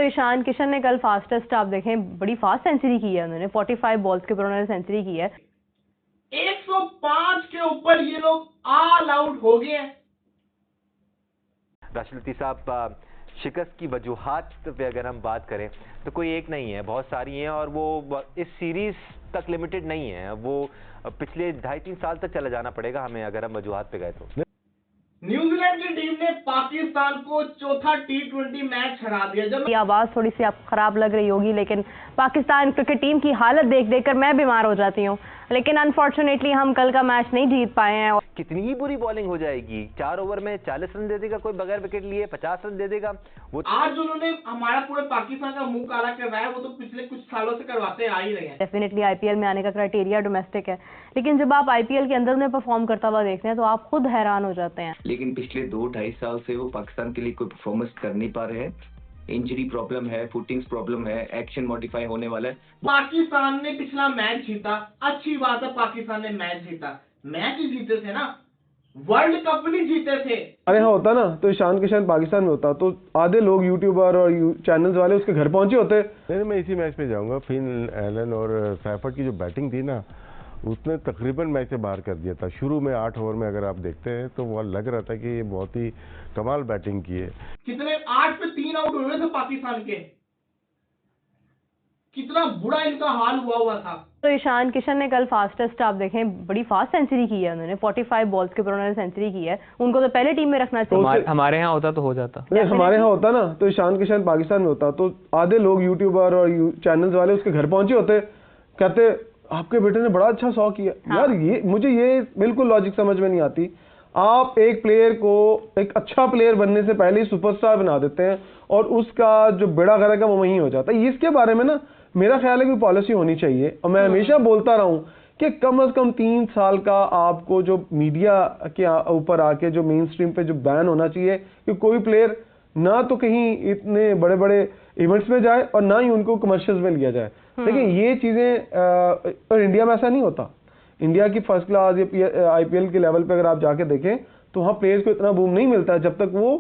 ईशान किशन ने कल फास्टेस्ट, आप देखें बड़ी फास्ट सेंचुरी की है उन्होंने, 45 बॉल्स के ऊपर उन्होंने सेंचुरी की है। 105 के ऊपर ये लोग ऑल आउट हो गए हैं। राशिद लतीफ़ साहब, शिकस्त की वजूहात पे अगर हम बात करें तो कोई एक नहीं है, बहुत सारी हैं और वो इस सीरीज तक लिमिटेड नहीं है, वो पिछले 2.5-3 साल तक चला जाना पड़ेगा हमें अगर हम वजूहात पे गए तो। न्यूजीलैंड की टीम ने पाकिस्तान को चौथा T20 मैच हरा दिया। जब आवाज थोड़ी सी आपको खराब लग रही होगी, लेकिन पाकिस्तान क्रिकेट टीम की हालत देख देखकर मैं बीमार हो जाती हूँ। लेकिन अनफॉर्चुनेटली हम कल का मैच नहीं जीत पाए हैं। कितनी ही बुरी बॉलिंग हो जाएगी, 4 ओवर में 40 रन दे देगा कोई, बगैर विकेट लिए 50 रन दे देगा वो। आज उन्होंने हमारा पूरे पाकिस्तान का मुंह काला करवाया, वो तो पिछले कुछ सालों से करवाते आ ही रहे हैं। डेफिनेटली आईपीएल में आने का क्राइटेरिया डोमेस्टिक है, लेकिन जब आप आईपीएल के अंदर उन्हें परफॉर्म करता हुआ देखते हैं तो आप खुद हैरान हो जाते हैं। लेकिन पिछले 2-2.5 साल से वो पाकिस्तान के लिए कोई परफॉर्मेंस कर नहीं पा रहे हैं। इंजरी प्रॉब्लम है, फुटिंग्स प्रॉब्लम है, एक्शन मॉडिफाई होने वाला है। पाकिस्तान ने पिछला मैच जीता, अच्छी बात है, पाकिस्तान ने मैच जीता। मैच ही जीते थे ना, वर्ल्ड कप नहीं जीते थे। अरे हाँ, होता ना तो ईशान किशन पाकिस्तान में होता तो आधे लोग यूट्यूबर और चैनल्स वाले उसके घर पहुंचे होते। मैं इसी मैच पे जाऊंगा। फिन एलन और सैफर्ड की जो बैटिंग थी ना, उसने तकरीबन मैच से बाहर कर दिया था। शुरू में 8 ओवर में अगर आप देखते हैं तो वो लग रहा था कि ये बहुत ही कमाल बैटिंग की है। कितने 8 पे 3 आउट हुए थे पाकिस्तान के, कितना बुरा इनका हाल हुआ था। तो ईशान किशन ने कल फास्टेस्ट, आप देखें बड़ी फास्ट सेंचुरी की है उन्होंने, 45 बॉल्स के ऊपर उन्होंने सेंचुरी की है। उनको तो पहले टीम में रखना चाहिए। हमारे यहाँ होता तो हो जाता। नहीं, हमारे यहाँ होता ना तो ईशान किशन पाकिस्तान में होता तो आधे लोग यूट्यूबर और चैनल्स वाले उसके घर पहुंचे होते, कहते आपके बेटे ने बड़ा अच्छा 100 किया। हाँ। यार मुझे ये बिल्कुल लॉजिक समझ में नहीं आती। आप एक प्लेयर को एक अच्छा प्लेयर बनने से पहले ही सुपरस्टार बना देते हैं और उसका जो बेड़ा गर्क है वो वहीं हो जाता है। इसके बारे में ना मेरा ख्याल है कि पॉलिसी होनी चाहिए, और मैं हमेशा बोलता रहा हूं कि कम से कम 3 साल का आपको जो मीडिया के ऊपर आके जो मेन स्ट्रीम पे जो बैन होना चाहिए कि कोई प्लेयर ना तो कहीं इतने बड़े बड़े इवेंट्स में जाए और ना ही उनको कमर्शियल्स में लिया जाए। लेकिन ये चीजें और इंडिया में ऐसा नहीं होता। इंडिया की फर्स्ट क्लास या आईपीएल के लेवल पे अगर आप जाके देखें तो वहाँ प्लेयर्स को इतना बूम नहीं मिलता जब तक वो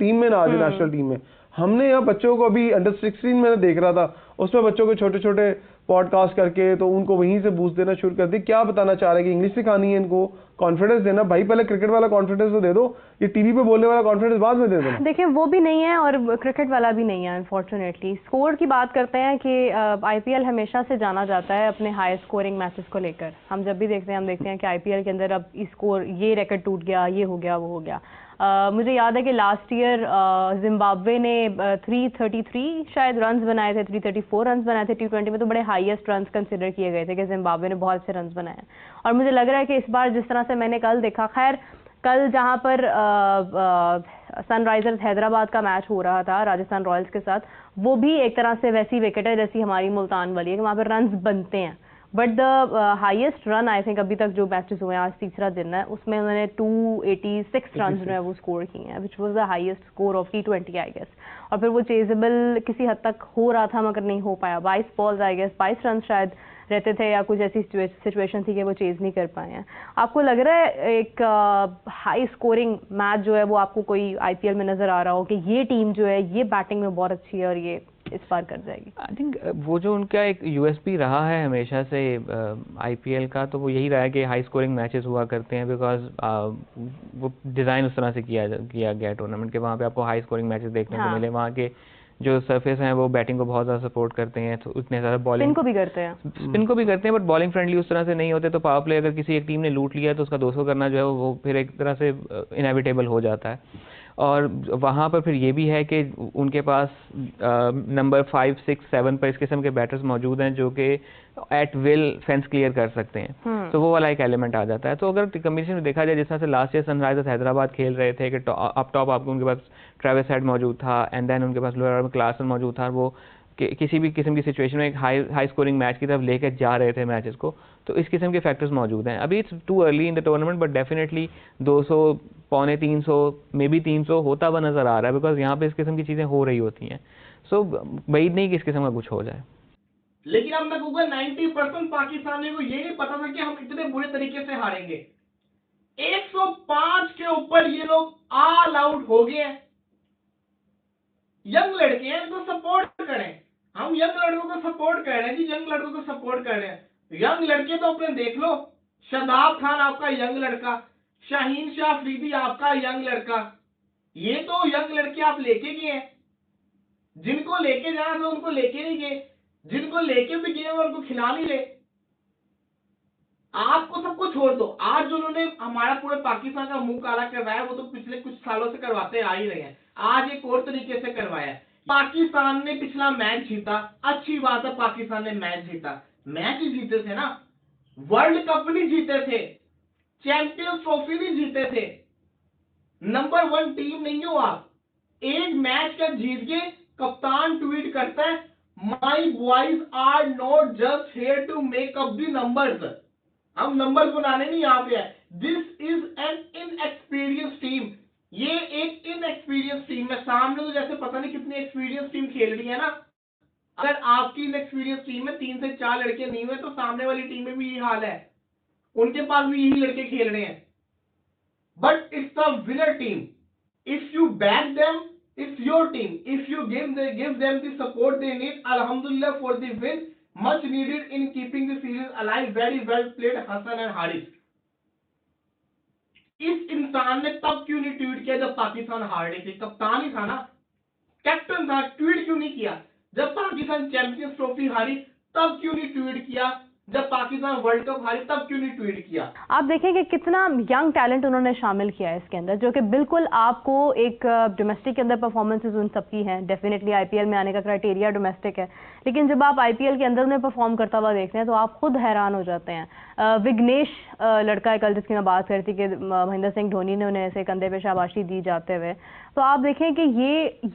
टीम में ना आ जाए, नेशनल टीम में। हमने यहाँ बच्चों को अभी अंडर 16 में देख रहा था, उसमें बच्चों को छोटे छोटे पॉडकास्ट करके तो उनको वहीं से बूस्ट देना शुरू कर दी। क्या बताना चाह रहे हैं कि इंग्लिश सिखानी है इनको, कॉन्फिडेंस देना। भाई पहले क्रिकेट वाला कॉन्फिडेंस तो दे दो, ये टीवी पे बोलने वाला कॉन्फिडेंस बाद में दे दो। देखिए वो भी नहीं है और क्रिकेट वाला भी नहीं है अनफॉर्चुनेटली। स्कोर की बात करते हैं कि आईपीएल हमेशा से जाना जाता है अपने हाई स्कोरिंग मैचेस को लेकर। हम जब भी देखते हैं हम देखते हैं कि आईपीएल के अंदर अब स्कोर, ये रिकॉर्ड टूट गया, ये हो गया, वो हो गया। मुझे याद है कि लास्ट ईयर जिम्बाब्वे ने 333 शायद रन्स बनाए थे, 334 रन्स बनाए थे T20 में, तो बड़े हाईएस्ट रन्स कंसिडर किए गए थे कि जिम्बाब्वे ने बहुत अच्छे रन्स बनाए। और मुझे लग रहा है कि इस बार जिस तरह से मैंने कल देखा, खैर कल जहां पर सनराइजर्स हैदराबाद का मैच हो रहा था राजस्थान रॉयल्स के साथ, वो भी एक तरह से वैसी विकेट है जैसी हमारी मुल्तान वाली है कि वहां पर रन्स बनते हैं। But the highest run I think अभी तक जो मैचेस हुए हैं, आज तीसरा दिन है, उसमें उन्होंने 286 रन जो है वो स्कोर किए हैं, which was the highest score of T20 I guess. और फिर वो चेजेबल किसी हद तक हो रहा था मगर नहीं हो पाया। 22 बॉल्स आई गेस 22 रन शायद रहते थे या कुछ ऐसी सिचुएशन थी कि वो चेज नहीं कर पाए हैं। आपको लग रहा है एक हाई स्कोरिंग मैच जो है वो आपको कोई आईपीएल में नजर आ रहा हो कि ये टीम जो है ये बैटिंग में बहुत अच्छी है और ये इस बार कर जाएगी? आई थिंक वो जो उनका एक यूएसपी रहा है हमेशा से आईपीएल का, तो वो यही रहा है कि हाई स्कोरिंग मैचेस हुआ करते हैं, बिकॉज वो डिज़ाइन उस तरह से किया गया टूर्नामेंट के, वहाँ पे आपको हाई स्कोरिंग मैचेस देखने को मिले। वहाँ के जो सरफेस हैं वो बैटिंग को बहुत ज़्यादा सपोर्ट करते हैं, तो उतने ज़्यादा बॉलिंग को भी करते हैं, स्पिन को भी करते हैं, बट बॉलिंग फ्रेंडली उस तरह से नहीं होते। तो पावर प्ले अगर किसी एक टीम ने लूट लिया है तो उसका 200 करना जो है वो फिर एक तरह से इनएविटेबल हो जाता है। और वहाँ पर फिर ये भी है कि उनके पास नंबर 5, 6, 7 पर इस किस्म के बैटर्स मौजूद हैं जो कि एट विल फेंस क्लियर कर सकते हैं, तो वो वाला एक एलिमेंट आ जाता है। तो अगर कम्बिनेशन में देखा जाए, जिस तरह से लास्ट ईयर सनराइजर्स हैदराबाद खेल रहे थे कि अप टॉप आपको उनके पास ट्रेविस हेड मौजूद था, एंड देन उनके पास लोअर ऑर्डर में क्लासन मौजूद था, वो किसी भी किस्म की सिचुएशन में एक हाई स्कोरिंग मैच की तरफ लेकर जा रहे थे मैचेस को। तो इस किस्म के फैक्टर्स मौजूद हैं। अभी it's too early in the tournament, but definitely 200, पौने 300, मे बी 300 होता हुआ नजर आ रहा है, बिकॉज यहाँ पे इस किस्म की चीज़ें हो रही होती हैं। सो वही नहीं कि इस किस्म का कुछ हो जाए। लेकिन अब मैं कहूँगा 90% पाकिस्तानी को ये नहीं पता था कि हम इतने बुरे तरीके से हारेंगे। 105 के ऊपर ये लोग ऑल आउट हो गए हैं। यंग लड़के हैं तो सपोर्ट को सपोर्ट कर रहे हैं जी, यंग लड़कों को सपोर्ट कर रहे हैं। यंग लड़के तो अपने देख लो, शादाब खान आपका यंग लड़का, शाहीन शाह अफरीदी आपका यंग लड़का, ये तो यंग लड़के आप लेके गए हैं। जिनको लेके जाना था उनको लेके नहीं गए, जिनको लेके भी गए उनको खिला नहीं रहे। आपको सबको छोड़ दो, आज जो उन्होंने हमारा पूरे पाकिस्तान का मुंह काला करवाया वो तो पिछले कुछ सालों से करवाते आ ही रहे हैं, आज एक और तरीके से करवाया। पाकिस्तान ने पिछला मैच जीता, अच्छी बात है, पाकिस्तान ने मैच जीता। मैच ही जीते थे ना, वर्ल्ड कप नहीं जीते थे, चैंपियंस ट्रॉफी नहीं जीते थे, नंबर 1 टीम नहीं हो आप। एक मैच का जीत के कप्तान ट्वीट करता है, my boys are not just here to make up the numbers, हम नंबर्स बनाने नहीं यहाँ पे है, this is an inexperience team. ये एक इनएक्सपीरियंस टीम है, सामने तो जैसे पता नहीं कितनी एक्सपीरियंस टीम खेल रही है ना। अगर आपकी इनएक्सपीरियंस टीम में 3 से 4 लड़के नहीं हुए तो सामने वाली टीम में भी यही हाल है, उनके पास भी यही लड़के खेल रहे हैं। But it's a winner team, if you back them it's your team, if you give them the support they need, alhamdulillah for the win, much needed in keeping the series alive, very well played Hasan and Haris. इस इंसान ने तब क्यों नहीं tweet किया जब पाकिस्तान हार रही थी, कप्तान ही था ना, कैप्टन था, ट्वीट क्यों नहीं किया? जब पाकिस्तान चैंपियंस ट्रॉफी हारी तब क्यों नहीं ट्वीट किया? जब पाकिस्तान वर्ल्ड कप हारी तब क्यों नहीं ट्वीट किया? आप देखें कि कितना यंग टैलेंट उन्होंने शामिल किया है इसके अंदर, जो कि बिल्कुल आपको एक डोमेस्टिक के अंदर परफॉर्मेंसेस उन सबकी हैं, डेफिनेटली आईपीएल में आने का क्राइटेरिया डोमेस्टिक है, लेकिन जब आप आईपीएल के अंदर उन्हें परफॉर्म करता हुआ देखते हैं तो आप खुद हैरान हो जाते हैं। विघ्नेश लड़का है कल जिसकी मैं बात करती कि महेंद्र सिंह धोनी ने उन्हें ऐसे कंधे पे शाबाशी दी जाते हुए, तो आप देखें कि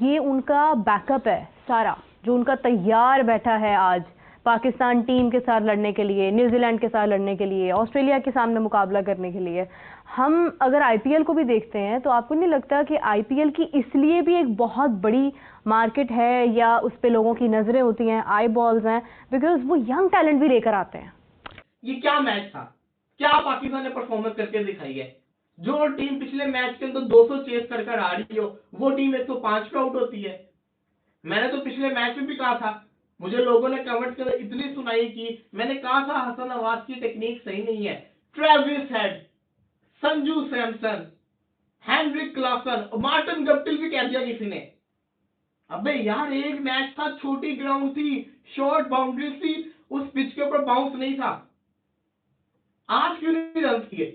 ये उनका बैकअप है सारा, जो उनका तैयार बैठा है आज पाकिस्तान टीम के साथ लड़ने के लिए, न्यूजीलैंड के साथ लड़ने के लिए, ऑस्ट्रेलिया के सामने मुकाबला करने के लिए। हम अगर आईपीएल को भी देखते हैं तो आपको नहीं लगता कि आईपीएल की इसलिए भी एक बहुत बड़ी मार्केट है या उस पे लोगों की नजरें होती हैं, आई बॉल्स हैं, बिकॉज वो यंग टैलेंट भी लेकर आते हैं। ये क्या मैच था, क्या पाकिस्तान ने परफॉर्मेंस करके दिखाई है? जो टीम पिछले मैच के अंदर 200 चेस कर आ रही हो वो टीम 105 पे आउट होती है। मैंने तो पिछले मैच में भी कहा था, मुझे लोगों ने कमेंट्स के अंदर इतनी सुनाई की, मैंने कहा था हसन नवाज की टेक्निक सही नहीं है। Travis Head, Sanju Samson, Heinrich Klaasen, Martin Guptill भी कह दिया किसी ने। अबे यार एक मैच था, छोटी ग्राउंड थी, शॉर्ट बाउंड्री थी, उस पिच के ऊपर बाउंस नहीं था। आज क्यों नहीं रन किए?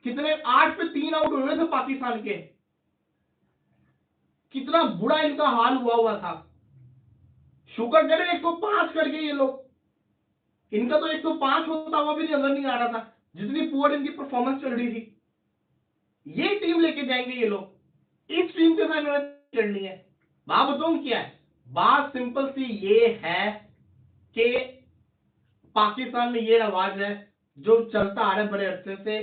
कितने 8 पे 3 आउट हुए थे पाकिस्तान के, कितना बुरा इनका हाल हुआ था। शुक्र करें 105 कर गए ये लोग, इनका तो 105 होता हुआ भी नजर नहीं आ रहा था, जितनी पुअर इनकी परफॉर्मेंस चल रही थी। ये टीम लेके जाएंगे ये लोग, इस टीम के साथ इन्होंने चलनी है। बात बताऊं क्या है? बात सिंपल सी ये है कि पाकिस्तान में ये रवाज है जो चलता आ रहा है बड़े अरसे से,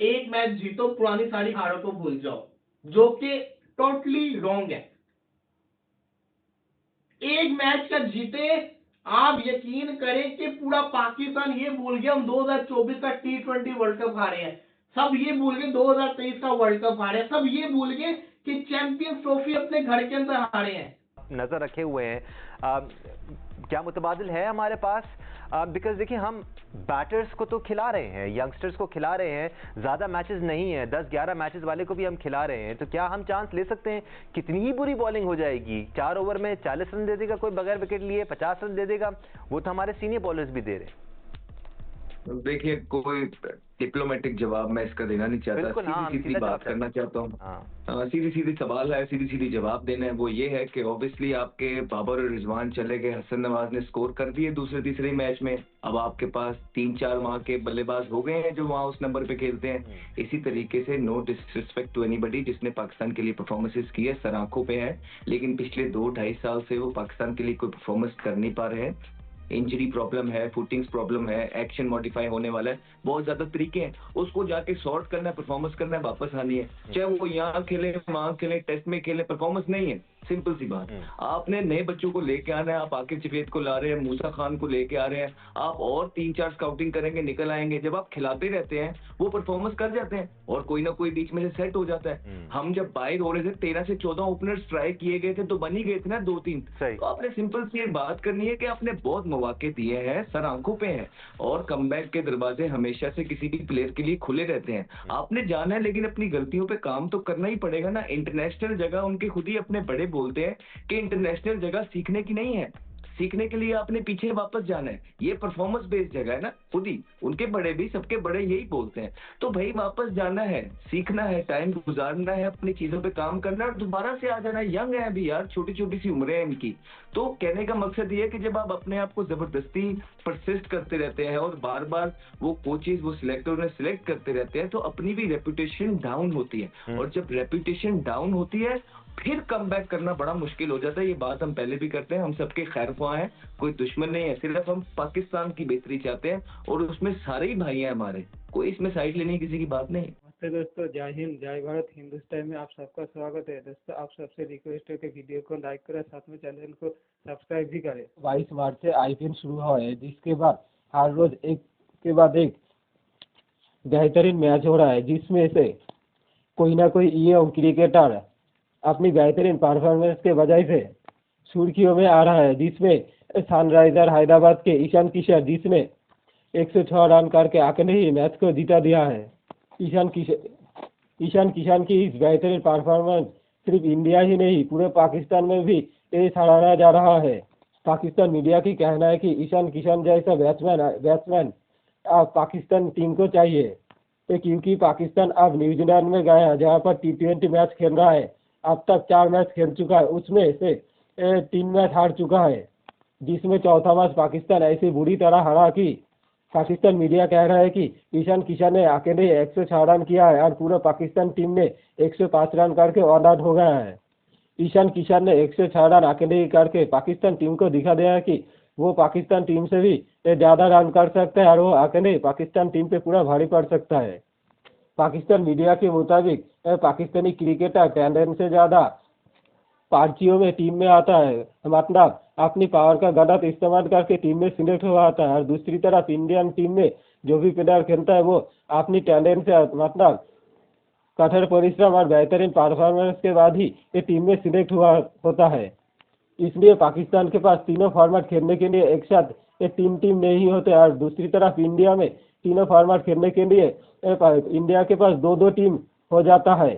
एक मैच जीतो पुरानी सारी हारों को भूल जाओ, जो कि टोटली रॉन्ग है। एक मैच का जीते, आप यकीन करें कि पूरा पाकिस्तान ये भूल गया हम 2024 का T20 वर्ल्ड कप हारे हैं, सब ये भूल गए 2023 का वर्ल्ड कप हारे हैं, सब ये भूल गए कि चैंपियंस ट्रॉफी अपने घर के अंदर हारे हैं। नजर रखे हुए हैं क्या मुतबादिल है हमारे पास? बिकॉज देखिए हम बैटर्स को तो खिला रहे हैं, यंगस्टर्स को खिला रहे हैं, ज़्यादा मैचेस नहीं है, 10-11 मैचेस वाले को भी हम खिला रहे हैं, तो क्या हम चांस ले सकते हैं? कितनी ही बुरी बॉलिंग हो जाएगी, 4 ओवर में 40 रन दे देगा कोई बगैर विकेट लिए, 50 रन दे देगा, वो तो हमारे सीनियर बॉलर्स भी दे रहे हैं। देखिए कोई डिप्लोमेटिक जवाब मैं इसका देना नहीं चाहता, सीधी बात करना चाहता हूँ। सीधी सीधी सवाल है, सीधी सीधी जवाब देना है। वो ये है कि ऑब्वियसली आपके बाबर और रिजवान चले गए, हसन नवाज ने स्कोर कर दिए दूसरे तीसरे मैच में, अब आपके पास 3-4 वहाँ के बल्लेबाज हो गए हैं जो वहाँ उस नंबर पे खेलते हैं। इसी तरीके से नो डिसरिस्पेक्ट टू एनीबडी जिसने पाकिस्तान के लिए परफॉर्मेंसेस की है, सर आंखों पे है, लेकिन पिछले 2-2.5 साल से वो पाकिस्तान के लिए कोई परफॉर्मेंस कर नहीं पा रहे हैं। इंजरी प्रॉब्लम है, फुटिंग्स प्रॉब्लम है, एक्शन मॉडिफाई होने वाला है, बहुत ज्यादा तरीके हैं, उसको जाके सॉर्ट करना है, परफॉर्मेंस करना है, वापस आनी है। चाहे वो यहाँ खेले, वहाँ खेले, टेस्ट में खेले, परफॉर्मेंस नहीं है। सिंपल सी बात। आपने नए बच्चों को लेके आना है, आप आकिब जावेद को ला रहे हैं, मूसा खान को लेके आ रहे हैं, आप और 3-4 स्काउटिंग करेंगे, निकल आएंगे। जब आप खिलाते रहते हैं वो परफॉर्मेंस कर जाते हैं और कोई ना कोई बीच में से सेट हो जाता है। हम जब बाहर हो रहे थे 13 से 14 ओपनर्स ट्राई किए गए थे तो बन ही गए थे ना 2-3। तो आपने सिंपल सी बात करनी है कि आपने बहुत मौके दिए हैं, सर आंखों पे हैं, और कमबैक के दरवाजे हमेशा से किसी भी प्लेयर के लिए खुले रहते हैं। आपने जाना है, लेकिन अपनी गलतियों पे काम तो करना ही पड़ेगा ना। इंटरनेशनल जगह उनके खुद ही अपने बड़े बोलते हैं कि इंटरनेशनल जगह सीखने की नहीं है, सीखने के लिए आपने पीछे वापस जाना है। ये परफॉर्मेंस बेस्ड जगह है ना, खुद ही उनके बड़े भी, सबके बड़े यही बोलते हैं। तो भाई वापस जाना है, सीखना है, टाइम गुजारना है, अपनी चीजों पे काम करना है और दोबारा से आ जाना है। यंग है अभी यार, छोटी छोटी सी उम्र है इनकी। तो कहने का मकसद ये है कि जब आप अपने आप को जबरदस्ती परसिस्ट करते रहते हैं और बार बार वो कोचेज, वो सिलेक्टर उन्हें सिलेक्ट करते रहते हैं, तो अपनी भी रेपुटेशन डाउन होती है। और जब रेपुटेशन डाउन होती है फिर कमबैक करना बड़ा मुश्किल हो जाता है। ये बात हम पहले भी करते हैं, हम सबके खैर ख्वाह हैं, कोई दुश्मन नहीं है, सिर्फ हम पाकिस्तान की बेहतरी चाहते हैं और उसमें सारे ही भाई हैं हमारे, कोई इसमें साइड लेने की किसी की बात नहीं। नमस्ते दोस्तों, जय हिंद, जय भारत, हिंदुस्तान में आप सबका स्वागत है। दोस्तों आप सबसे रिक्वेस्ट है कि वीडियो को लाइक करें, साथ में चैनल को सब्सक्राइब भी करें। 22 मार्च से IPL शुरू हुआ है, जिसके बाद हर रोज एक के बाद एक बेहतरीन मैच हो रहा है, जिसमें से कोई ना कोई यंग क्रिकेटर अपनी बेहतरीन परफॉर्मेंस के वजह से सुर्खियों में आ रहा है। जिसमें सनराइजर हैदराबाद के ईशान किशन, जिसने 106 रन करके अकेले ही मैच को जीता दिया है। ईशान किशन की इस बेहतरीन परफॉर्मेंस सिर्फ इंडिया ही नहीं, पूरे पाकिस्तान में भी ये सराहा जा रहा है। पाकिस्तान मीडिया की कहना है कि ईशान किशन जैसा बैट्समैन अब पाकिस्तान टीम को चाहिए, क्योंकि पाकिस्तान अब न्यूजीलैंड में गया है, जहाँ पर T20 मैच खेल रहा है। अब तक 4 मैच खेल चुका है, उसमें से 3 मैच हार चुका है, जिसमें चौथा मैच पाकिस्तान ऐसी बुरी तरह हारा कि पाकिस्तान मीडिया कह रहा है कि ईशान किशन ने अकेले 106 रन किया है और पूरा पाकिस्तान टीम ने 105 रन करके ऑल आउट हो गया है। ईशान किशन ने 106 रन अकेले ही करके पाकिस्तान टीम को दिखा दिया है कि वो पाकिस्तान टीम से भी ज़्यादा रन कर सकता है और वो अकेले पाकिस्तान टीम पे पूरा भारी पड़ सकता है। पाकिस्तान मीडिया के मुताबिक पाकिस्तानी क्रिकेटर टैलेंट से ज़्यादा पार्टियों में टीम में आता है, मतलब अपनी पावर का गलत इस्तेमाल करके टीम में सिलेक्ट हुआ आता है। और दूसरी तरफ इंडियन टीम में जो भी प्लेयर खेलता है वो अपनी टैलेंट से, मतलब कठोर परिश्रम और बेहतरीन परफॉर्मेंस के बाद ही ये टीम में सिलेक्ट हुआ होता है। इसलिए पाकिस्तान के पास तीनों फॉर्मेट खेलने के लिए एक साथ ये 3 टीम नहीं होते। और दूसरी तरफ इंडिया में तीनों फॉर्मेट खेलने के लिए इंडिया के पास 2-2 टीम हो जाता है।